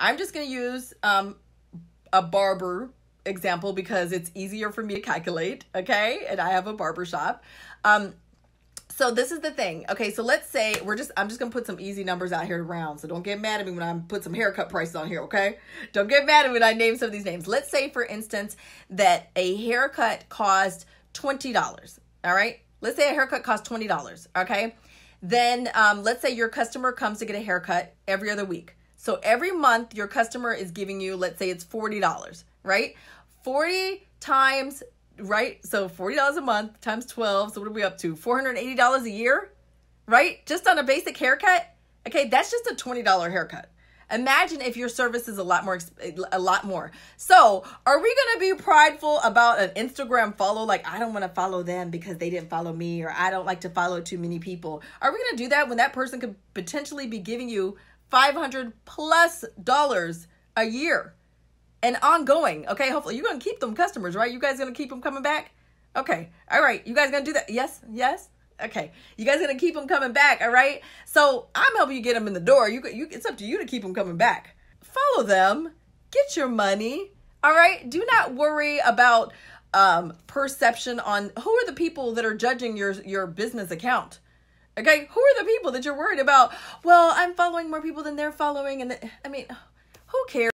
I'm just going to use a barber example because it's easier for me to calculate, okay? And I have a barber shop. So this is the thing. Okay, so let's say I'm just going to put some easy numbers out here to round. So don't get mad at me when I put some haircut prices on here, okay? Don't get mad at me when I name some of these names. Let's say, for instance, that a haircut cost $20, all right? Let's say a haircut costs $20, okay? Then let's say your customer comes to get a haircut every other week. So every month your customer is giving you, let's say it's $40, right? 40 times, right? So $40 a month times 12. So what are we up to? $480 a year, right? Just on a basic haircut. Okay, that's just a $20 haircut. Imagine if your service is a lot more. So are we going to be prideful about an Instagram follow? Like, I don't want to follow them because they didn't follow me, or I don't like to follow too many people. Are we going to do that when that person could potentially be giving you $500+ a year and ongoing? Okay, hopefully you're going to keep them customers, right? You guys going to keep them coming back? Okay, all right. You guys going to do that? Yes, yes. Okay, you guys gonna keep them coming back, all right? So I'm helping you get them in the door. It's up to you to keep them coming back. Follow them, get your money, all right? Do not worry about perception on who are the people that are judging your business account. Okay, who are the people that you're worried about? Well, I'm following more people than they're following, and I mean, who cares?